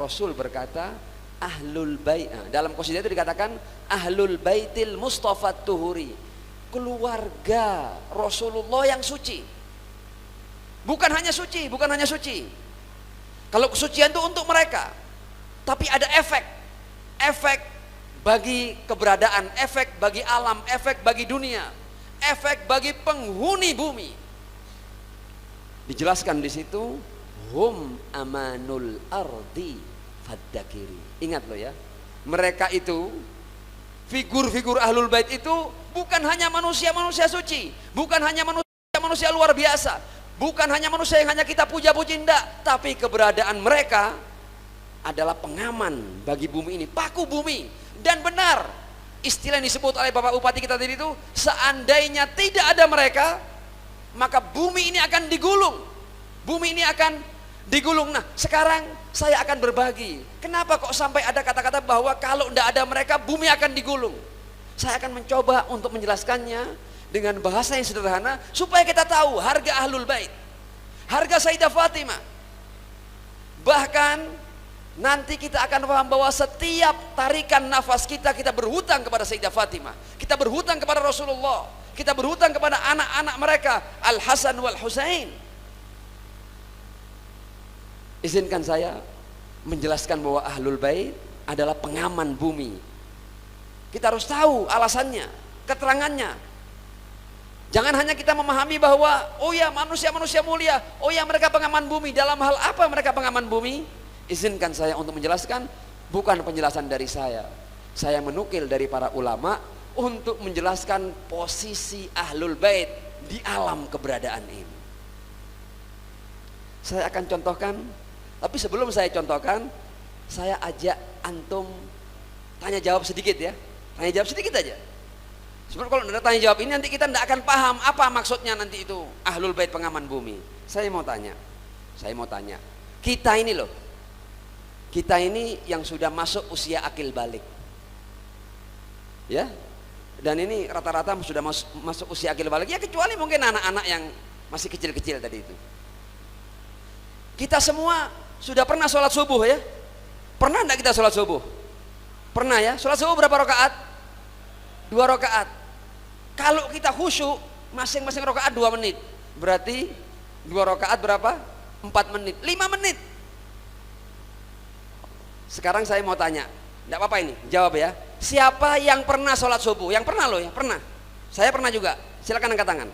Rasul berkata, ahlul bait, dalam qasidah itu dikatakan ahlul baitil mustafa tuhuri, keluarga Rasulullah yang suci. Bukan hanya suci, bukan hanya suci. Kalau kesucian itu untuk mereka, tapi ada efek bagi keberadaan, efek bagi alam, efek bagi dunia, efek bagi penghuni bumi. Dijelaskan di situ, hum amanul ardi faddakiri. Ingat loh ya, mereka itu, figur-figur ahlul bait itu bukan hanya manusia-manusia suci, bukan hanya manusia-manusia luar biasa, bukan hanya manusia yang hanya kita puja-puji, enggak, tapi keberadaan mereka adalah pengaman bagi bumi ini, paku bumi. Dan benar istilah yang disebut oleh Bapak Bupati kita tadi itu, seandainya tidak ada mereka, maka bumi ini akan digulung. Bumi ini akan digulung. Nah, sekarang saya akan berbagi. Kenapa kok sampai ada kata-kata bahwa kalau tidak ada mereka bumi akan digulung? Saya akan mencoba untuk menjelaskannya dengan bahasa yang sederhana supaya kita tahu harga ahlul bait, harga Sayyidah Fatimah. Bahkan nanti kita akan paham bahwa setiap tarikan nafas kita berhutang kepada Sayyidah Fatimah, kita berhutang kepada Rasulullah, kita berhutang kepada anak-anak mereka Al Hasan wal Husain. Izinkan saya menjelaskan bahwa ahlul bait adalah pengaman bumi. Kita harus tahu alasannya, keterangannya. Jangan hanya kita memahami bahwa oh ya manusia-manusia mulia, oh ya mereka pengaman bumi. Dalam hal apa mereka pengaman bumi? Izinkan saya untuk menjelaskan, bukan penjelasan dari saya. Saya menukil dari para ulama untuk menjelaskan posisi ahlul bait di alam keberadaan ini. Saya akan contohkan. Tapi sebelum saya contohkan, saya ajak antum tanya jawab sedikit ya. Tanya jawab sedikit aja. Sebab kalau tidak tanya jawab ini nanti kita tidak akan paham apa maksudnya nanti itu ahlul bait pengaman bumi. Saya mau tanya. Kita ini loh. Kita ini yang sudah masuk usia akil balik. Ya. Dan ini rata-rata sudah masuk usia akil balik. Ya kecuali mungkin anak-anak yang masih kecil-kecil tadi itu. Kita semua sudah pernah sholat subuh ya? Pernah enggak kita sholat subuh? Pernah ya? Sholat subuh berapa rakaat? 2 rakaat. Kalau kita khusyuk, masing-masing rakaat 2 menit. Berarti 2 rakaat berapa? 4 menit, 5 menit. Sekarang saya mau tanya, enggak apa-apa ini, jawab ya. Siapa yang pernah sholat subuh? Yang pernah loh ya? Pernah. Saya pernah juga. Silakan angkat tangan.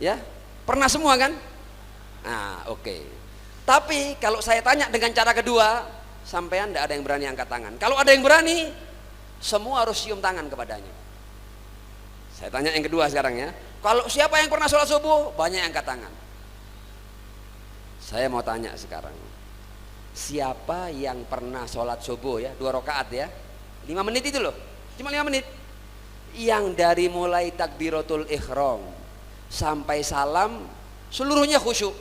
Ya? Pernah semua kan? Nah, oke. Tapi kalau saya tanya dengan cara kedua, sampean tidak ada yang berani angkat tangan. Kalau ada yang berani, semua harus cium tangan kepadanya. Saya tanya yang kedua sekarang ya. Kalau siapa yang pernah sholat subuh, banyak yang angkat tangan. Saya mau tanya sekarang, siapa yang pernah sholat subuh ya, 2 rakaat ya, 5 menit itu loh, cuma 5 menit, yang dari mulai takbiratul ihram sampai salam seluruhnya khusyuk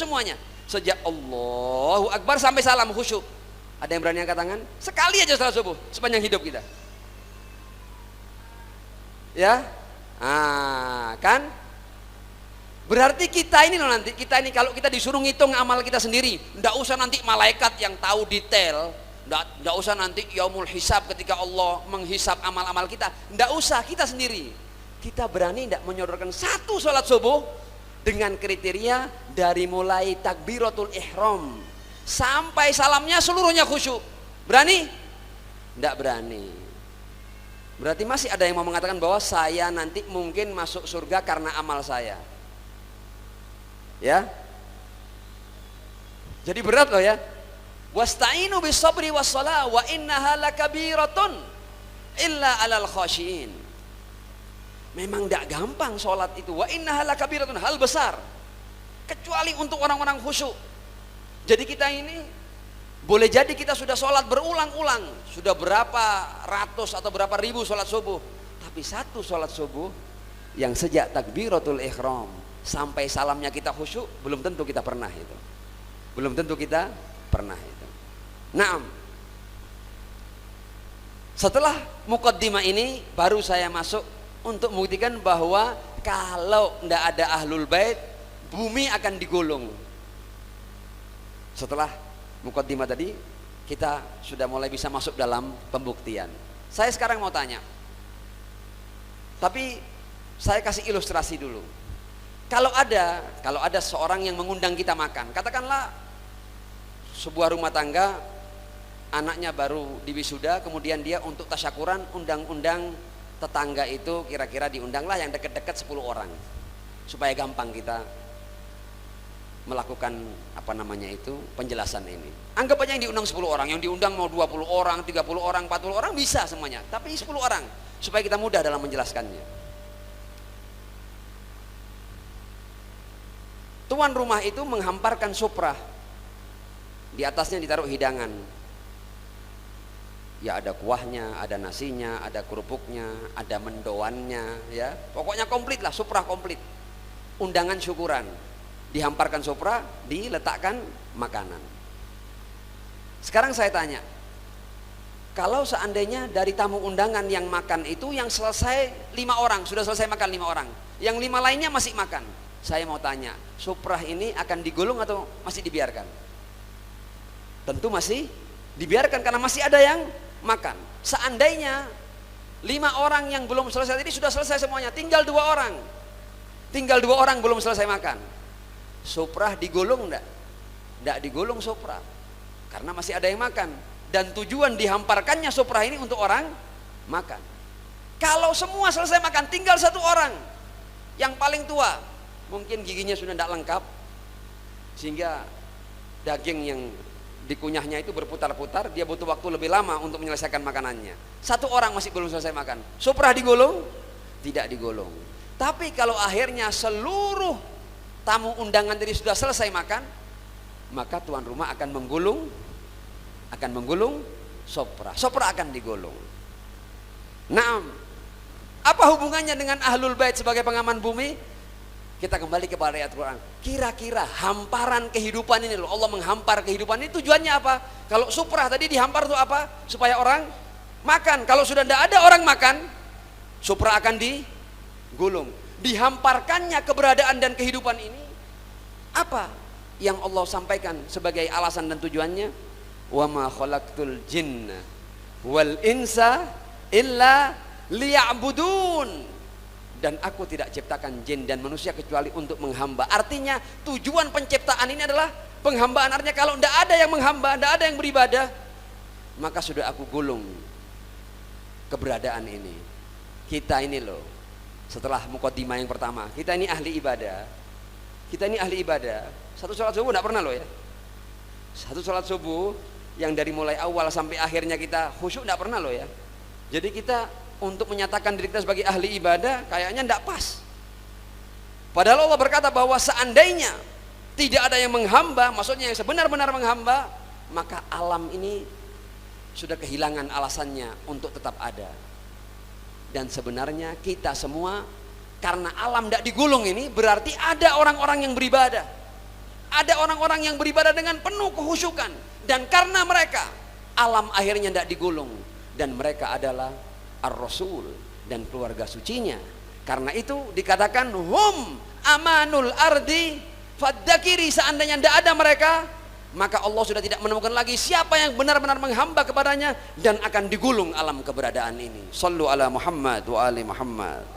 semuanya. Sejak Allahu Akbar sampai salam khusyuk. Ada yang berani angkat tangan? Sekali aja sholat subuh sepanjang hidup kita. Ya, kan? Berarti kita ini loh nanti, kita ini kalau kita disuruh ngitung amal kita sendiri, ndak usah nanti malaikat yang tahu detail, ndak usah nanti yaumul hisab ketika Allah menghisab amal-amal kita, ndak usah, kita sendiri. Kita berani ndak menyodorkan satu sholat subuh dengan kriteria dari mulai takbiratul ihram sampai salamnya seluruhnya khusyuk. Berani? Tidak berani. Berarti masih ada yang mau mengatakan bahwa saya nanti mungkin masuk surga karena amal saya. Ya. Jadi berat loh ya. Wasta'inu bis sabri was shalah wa innaha lakabiratun illa 'alal khashiin. Memang tidak gampang sholat itu. Wa innaha lakabiratun, hal besar. Kecuali untuk orang-orang khusyuk. Jadi kita ini boleh jadi kita sudah sholat berulang-ulang, sudah berapa ratus atau berapa ribu sholat subuh, tapi satu sholat subuh yang sejak takbiratul ihram sampai salamnya kita khusyuk, belum tentu kita pernah itu. Belum tentu kita pernah itu. Naam. Setelah muqaddimah ini baru saya masuk untuk membuktikan bahwa kalau tidak ada ahlul bait, bumi akan digulung. Setelah muqaddimah tadi, kita sudah mulai bisa masuk dalam pembuktian. Saya sekarang mau tanya, tapi saya kasih ilustrasi dulu. Kalau ada seorang yang mengundang kita makan, katakanlah sebuah rumah tangga, anaknya baru diwisuda, kemudian dia untuk tasyakuran undang-undang tetangga itu, kira-kira diundanglah yang deket-deket 10 orang supaya gampang kita melakukan penjelasan ini. Anggap aja yang diundang 10 orang, yang diundang mau 20 orang, 30 orang, 40 orang bisa semuanya, tapi 10 orang supaya kita mudah dalam menjelaskannya. Tuan rumah itu menghamparkan suprah, di atasnya ditaruh hidangan. Ya ada kuahnya, ada nasinya, ada kerupuknya, ada mendoannya, ya. Pokoknya komplit lah, suprah komplit. Undangan syukuran. Dihamparkan suprah, diletakkan makanan. Sekarang saya tanya, kalau seandainya dari tamu undangan yang makan itu yang selesai 5 orang, sudah selesai makan 5 orang, yang 5 lainnya masih makan. Saya mau tanya, suprah ini akan digulung atau masih dibiarkan? Tentu masih dibiarkan karena masih ada yang makan. Seandainya 5 orang yang belum selesai tadi sudah selesai semuanya, tinggal 2 orang. Tinggal 2 orang belum selesai makan. Suprah digulung enggak? Enggak digulung suprah. Karena masih ada yang makan. Dan tujuan dihamparkannya suprah ini untuk orang makan. Kalau semua selesai makan, tinggal 1 orang. Yang paling tua, mungkin giginya sudah tidak lengkap, sehingga daging yang dikunyahnya itu berputar-putar, dia butuh waktu lebih lama untuk menyelesaikan makanannya. 1 orang masih belum selesai makan, suprah digulung? Tidak digulung. Tapi kalau akhirnya seluruh tamu undangan tadi sudah selesai makan, maka tuan rumah akan menggulung suprah. Suprah akan digulung. Nah, apa hubungannya dengan ahlul bait sebagai pengaman bumi? Kita kembali kepada ayat Quran. Kira-kira hamparan kehidupan ini loh, Allah menghampar kehidupan ini tujuannya apa? Kalau suprah tadi dihampar itu apa? Supaya orang makan. Kalau sudah tidak ada orang makan, suprah akan digulung. Dihamparkannya keberadaan dan kehidupan ini, apa yang Allah sampaikan sebagai alasan dan tujuannya? Wa ma khalaqtul jinna wal insa illa liya'budun. Dan aku tidak ciptakan jin dan manusia kecuali untuk menghamba. Artinya tujuan penciptaan ini adalah penghambaan. Artinya kalau tidak ada yang menghamba, tidak ada yang beribadah, maka sudah aku gulung keberadaan ini. Kita ini loh, setelah muqaddimah yang pertama, kita ini ahli ibadah. Kita ini ahli ibadah. Satu sholat subuh tidak pernah loh ya. Satu sholat subuh yang dari mulai awal sampai akhirnya kita khusyuk tidak pernah loh ya. Jadi kita untuk menyatakan diri kita sebagai ahli ibadah kayaknya tidak pas. Padahal Allah berkata bahwa seandainya tidak ada yang menghamba, maksudnya yang sebenar-benar menghamba, maka alam ini sudah kehilangan alasannya untuk tetap ada. Dan sebenarnya kita semua, karena alam tidak digulung ini, berarti ada orang-orang yang beribadah. Ada orang-orang yang beribadah dengan penuh kehusyukan. Dan karena mereka, alam akhirnya tidak digulung. Dan mereka adalah Ar-Rasul dan keluarga sucinya. Karena itu dikatakan hum amanul ardi faddakiri. Seandainya tidak ada mereka, maka Allah sudah tidak menemukan lagi siapa yang benar-benar menghamba kepadanya, dan akan digulung alam keberadaan ini. Sallu ala Muhammad wa ali Muhammad.